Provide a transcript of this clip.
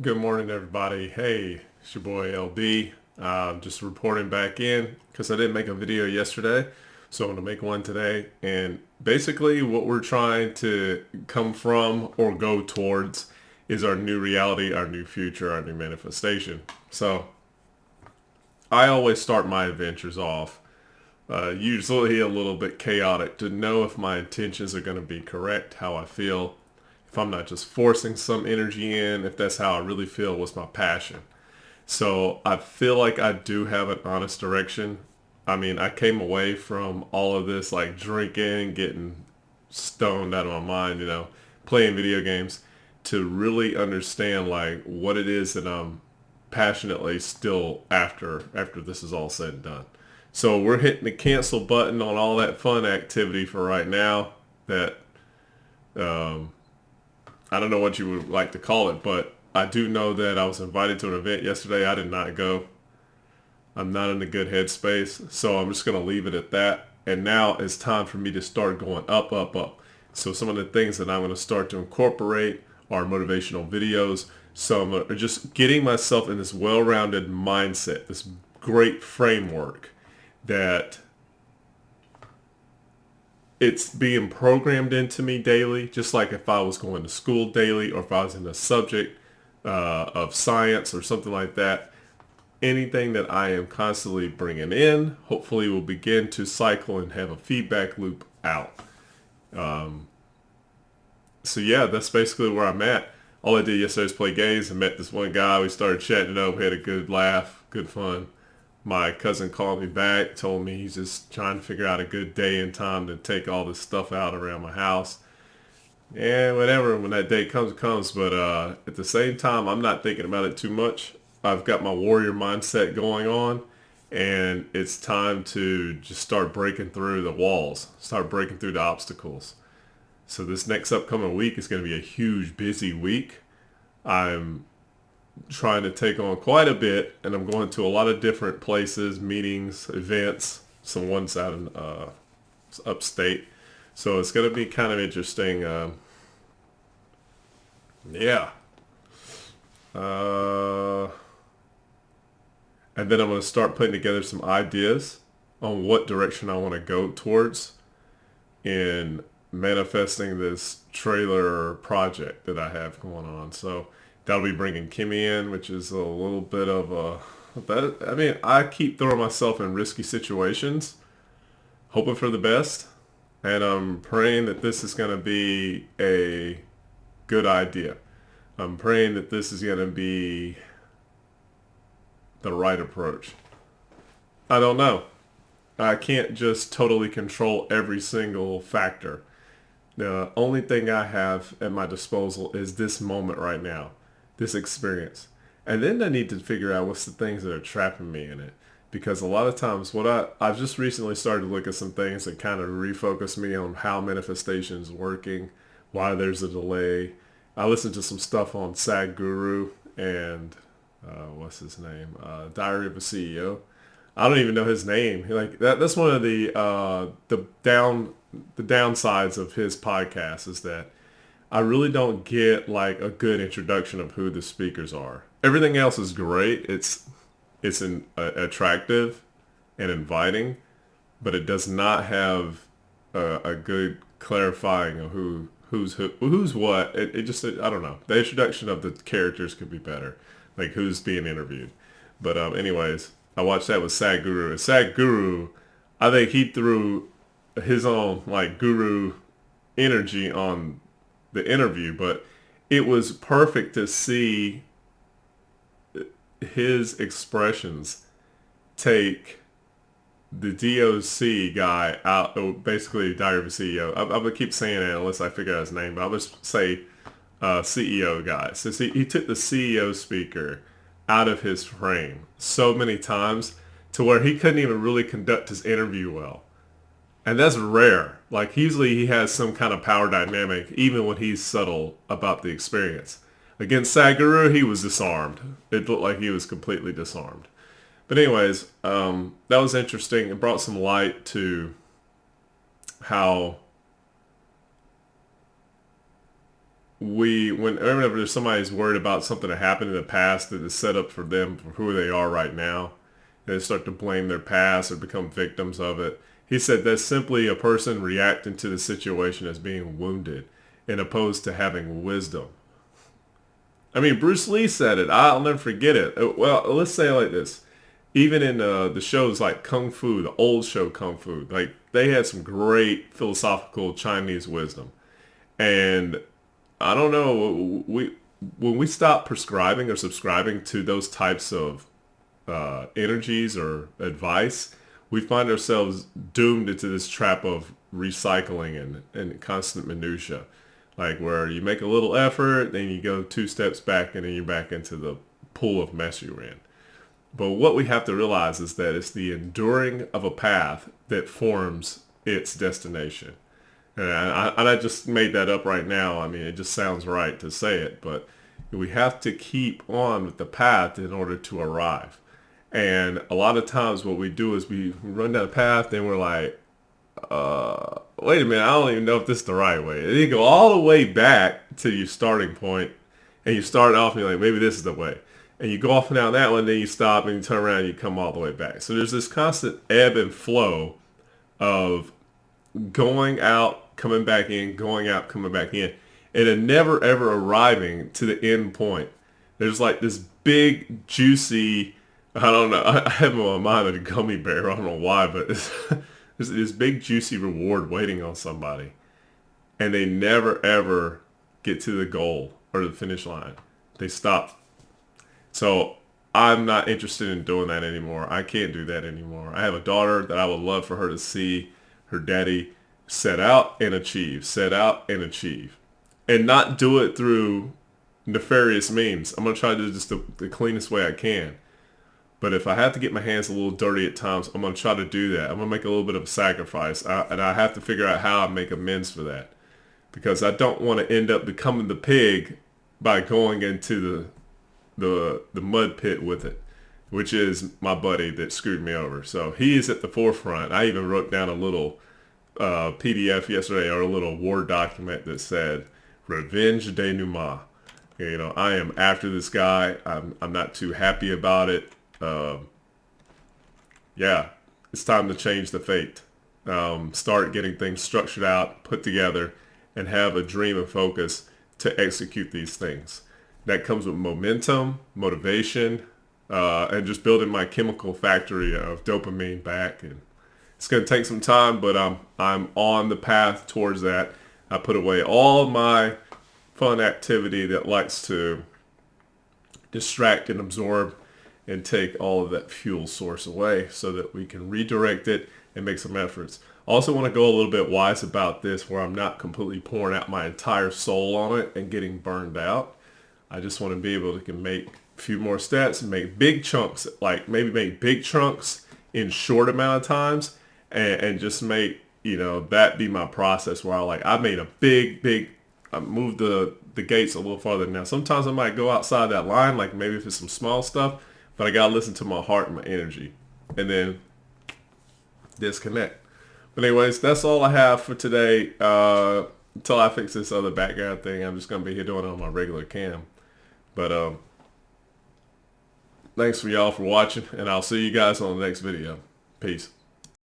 Good morning, everybody. Hey, it's your boy LB. Just reporting back in because I didn't make a video yesterday, so I'm going to make one today. And basically, what we're trying to come from or go towards is our new reality, our new future, our new manifestation. So I always start my adventures off usually a little bit chaotic to know if my intentions are going to be correct, how I feel, if I'm not just forcing some energy in, if that's how I really feel, what's my passion. So I feel like I do have an honest direction. I mean, I came away from all of this like drinking, getting stoned out of my mind, playing video games to really understand like what it is that I'm passionately still after this is all said and done. So we're hitting the cancel button on all that fun activity for right now. That um, I don't know what you would like to call it, but I do know that I was invited to an event yesterday. I did not go. I'm not in a good headspace, so I'm just gonna leave it at that. And now it's time for me to start going up, up, up. So some of the things that I'm gonna start to incorporate are motivational videos. So I'm just getting myself in this well-rounded mindset, this great framework that it's being programmed into me daily, just like if I was going to school daily or if I was in a subject of science or something like that. Anything that I am constantly bringing in, hopefully will begin to cycle and have a feedback loop out. So yeah, that's basically where I'm at. All I did yesterday was play games and met this one guy. We started chatting it up. We had a good laugh, good fun. My cousin called me back, told me he's just trying to figure out a good day and time to take all this stuff out around my house. And whatever, when that day comes, it comes. But at the same time, I'm not thinking about it too much. I've got my warrior mindset going on, and it's time to just start breaking through the walls, start breaking through the obstacles. So this next upcoming week is going to be a huge, busy week. I'm trying to take on quite a bit, and I'm going to a lot of different places, meetings, events. Some ones out in upstate, so it's going to be kind of interesting. Yeah, uh, and then I'm going to start putting together some ideas on what direction I want to go towards in manifesting this trailer project that I have going on. So that'll be bringing Kimmy in, which is a little bit of a. That, I mean, I keep throwing myself in risky situations, hoping for the best, and I'm praying that this is going to be a good idea. I'm praying that this is going to be the right approach. I don't know. I can't just totally control every single factor. The only thing I have at my disposal is this moment right now, this experience. And then I need to figure out what's the things that are trapping me in it. Because a lot of times I've just recently started to look at some things that kind of refocus me on how manifestation is working, why there's a delay. I listened to some stuff on Sadhguru and what's his name? Diary of a CEO. I don't even know his name. Like that's one of the downsides of his podcast is that I really don't get like a good introduction of who the speakers are. Everything else is great. Attractive and inviting, but it does not have a good clarifying of who's what. It just I don't know. The introduction of the characters could be better, like who's being interviewed. But anyways, I watched that with Sadhguru. And Sadhguru, I think he threw his own like guru energy on the interview, but it was perfect to see his expressions take the DOC guy out, oh, basically Diary of a CEO. I'm gonna keep saying it unless I figure out his name, but I'll just say CEO guy. So see, he took the CEO speaker out of his frame so many times to where he couldn't even really conduct his interview well. And that's rare. Like usually he has some kind of power dynamic even when he's subtle about the experience. Against Sadhguru, he was disarmed. It looked like he was completely disarmed. But anyways, that was interesting. It brought some light to how whenever there's somebody's worried about something that happened in the past that is set up for them for who they are right now, they start to blame their past or become victims of it. He said that's simply a person reacting to the situation as being wounded, and opposed to having wisdom. I mean, Bruce Lee said it. I'll never forget it. Well, let's say it like this. Even in the shows like Kung Fu, the old show Kung Fu, like they had some great philosophical Chinese wisdom. And I don't know, when we stop prescribing or subscribing to those types of energies or advice, we find ourselves doomed into this trap of recycling and constant minutia. Like where you make a little effort, then you go 2 steps back, and then you're back into the pool of mess you were in. But what we have to realize is that it's the enduring of a path that forms its destination. And I just made that up right now. I mean, it just sounds right to say it, but we have to keep on with the path in order to arrive. And a lot of times what we do is we run down a path and we're like, wait a minute, I don't even know if this is the right way. And you go all the way back to your starting point, and you start off and you're like, maybe this is the way. And you go off and down that one, then you stop and you turn around and you come all the way back. So there's this constant ebb and flow of going out, coming back in, going out, coming back in, and then never ever arriving to the end point. There's like this big, juicy, I don't know, I have in my mind a gummy bear, I don't know why, but there's this big, juicy reward waiting on somebody. And they never ever get to the goal or the finish line. They stop. So I'm not interested in doing that anymore. I can't do that anymore. I have a daughter that I would love for her to see her daddy set out and achieve, set out and achieve, and not do it through nefarious means. I'm going to try to do just the cleanest way I can. But if I have to get my hands a little dirty at times, I'm going to try to do that. I'm going to make a little bit of a sacrifice. And I have to figure out how I make amends for that. Because I don't want to end up becoming the pig by going into the mud pit with it, which is my buddy that screwed me over. So he is at the forefront. I even wrote down a little PDF yesterday, or a little Word document that said, Revenge denouement. You know, I am after this guy. I'm not too happy about it. Yeah, it's time to change the fate. Start getting things structured out, put together, and have a dream and focus to execute these things. That comes with momentum, motivation, and just building my chemical factory of dopamine back. And it's going to take some time, but I'm on the path towards that. I put away all my fun activity that likes to distract and absorb and take all of that fuel source away so that we can redirect it and make some efforts. I also want to go a little bit wise about this, where I'm not completely pouring out my entire soul on it and getting burned out. I just want to be able to make a few more steps and make big chunks, like maybe make big chunks in short amount of times, and just make, you know, that be my process where I made a big, I moved the gates a little farther. Now, sometimes I might go outside that line, like maybe if it's some small stuff, but I got to listen to my heart and my energy, and then disconnect. But anyways, that's all I have for today. Until I fix this other background thing, I'm just going to be here doing it on my regular cam. But thanks for y'all for watching, and I'll see you guys on the next video. Peace.